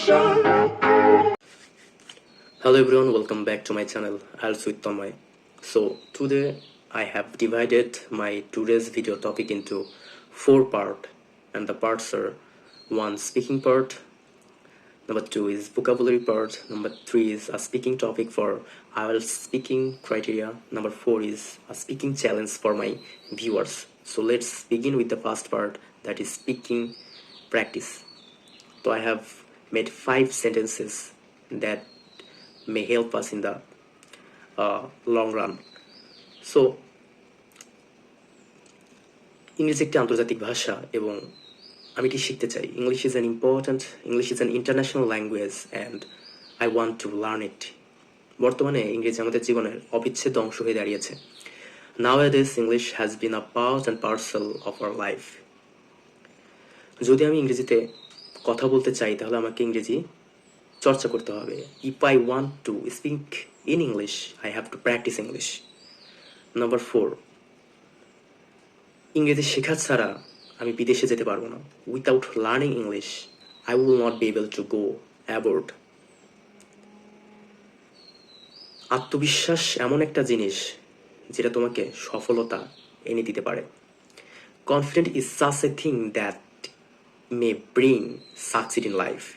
Hello everyone, welcome back to my channel Als with Tomoy. So today I have divided my today's video topic into 4 parts, and the parts are 1 speaking part, number 2 is vocabulary part, number 3 is a speaking topic for IELTS speaking criteria, number 4 is a speaking challenge for my viewers. So let's begin with the first part, that is speaking practice. So I have made 5 sentences that may help us in the long run. So ইংরেজি একটি আন্তর্জাতিক ভাষা এবং আমি এটি শিখতে চাই। English is an international language and I want to learn it. বর্তমানে ইংরেজি আমাদের জীবনের অবিচ্ছেদ্য অংশ হয়ে দাঁড়িয়েছে। Nowadays English has been a part and parcel of our life. যদি আমি ইংরেজিতে কথা বলতে চাই তাহলে আমাকে ইংরেজি চর্চা করতে হবে। If I want to speak in English, I have to practice English. Number 4, ইংরেজি শেখা ছাড়া আমি বিদেশে যেতে পারবো না। Without learning English, I will not be able to go abroad. আত্মবিশ্বাস এমন একটা জিনিস যেটা তোমাকে সফলতা এনে দিতে পারে। Confidence is such a thing that may bring succeed in life.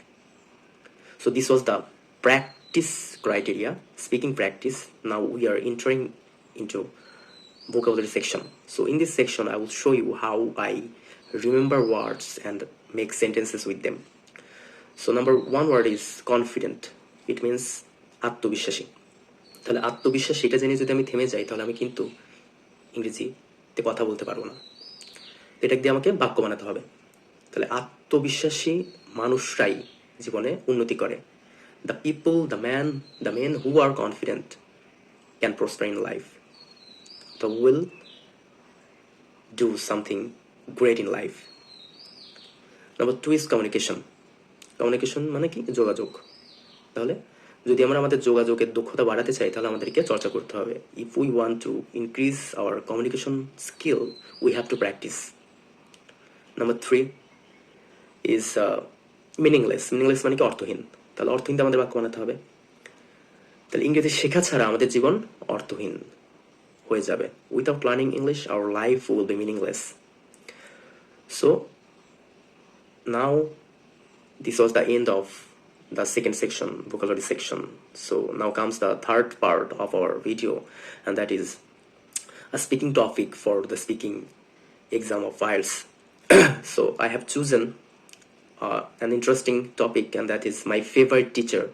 So this was the practice criteria, speaking practice. Now we are entering into vocabulary section. So in this section I will show you how I remember words and make sentences with them. So number 1 word is confident. It means আত্মবিশ্বাসী। তাহলে আত্মবিশ্বাস এটা জেনে যদি আমি থেমে যাই তাহলে আমি কিন্তু ইংরেজিতে কথা বলতে পারবো না। এটাকে দিয়ে আমাকে বাক্য বানাতে হবে। তাহলে আত্মবিশ্বাসী মানুষরাই জীবনে উন্নতি করে। the men who are confident can prosper in life. They will do something great in life. Number 2 is communication. Communication মানে কি? যোগাযোগ। তাহলে যদি আমরা আমাদের যোগাযোগের দক্ষতা বাড়াতে চাই তাহলে আমাদেরকে চর্চা করতে হবে। If we want to increase our communication skill, we have to practice. Number 3 is meaningless মানে কি? অর্থহীন। তাহলে অর্থহীনটা আমাদের বাক্য বানাতে হবে। তাহলে ইংরেজি শেখা ছাড়া আমাদের জীবন অর্থহীন হয়ে যাবে। Without learning English, our life will be meaningless. So now this was the end of the second section, vocabulary section. So now comes the third part of our video, and that is a speaking topic for the speaking exam of IELTS. So I have chosen an interesting topic, and that is my favorite teacher.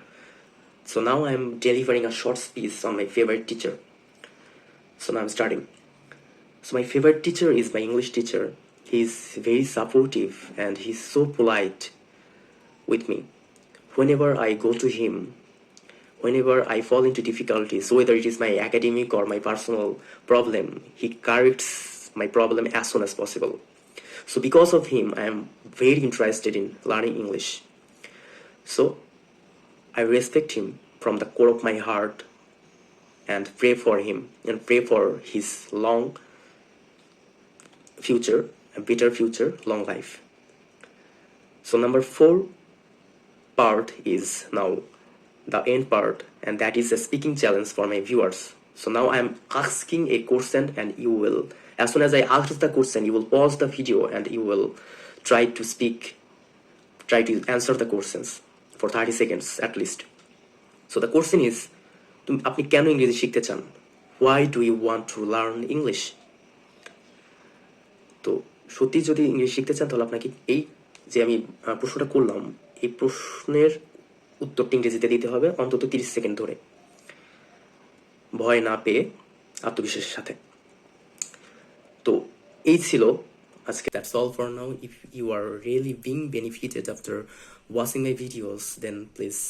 So now I'm delivering a short speech on my favorite teacher. So now I'm starting. So my favorite teacher is my English teacher. He's very supportive and he's so polite with me. Whenever I go to him, whenever I fall into difficulties, whether it is my academic or my personal problem, he corrects my problem as soon as possible. So because of him, I am very interested in learning English. So I respect him from the core of my heart and pray for him and pray for his long future, a better future, long life. So number 4 part is now the end part, and that is a speaking challenge for my viewers. So now I am asking a question, and you will, as soon as I ask the question, you will pause the video and you will try to answer the questions for 30 seconds at least. So the question is, আপনি কেন ইংরেজি শিখতে চান? Why do you want to learn English? তো সত্যি যদি ইংরেজি শিখতে চান তাহলে আপনাকে এই যে আমি প্রশ্নটা করলাম এই প্রশ্নের উত্তরটি ইংরেজিতে দিতে হবে অন্তত 30 সেকেন্ড ধরে, ভয় না পেয়ে আত্মবিশ্বাসের সাথে। তো এই ছিল আজকে। That's all for now. If you are really being benefited after watching my videos, then please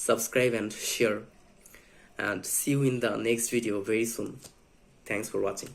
subscribe and share, and see you in the next video very soon. Thanks for watching.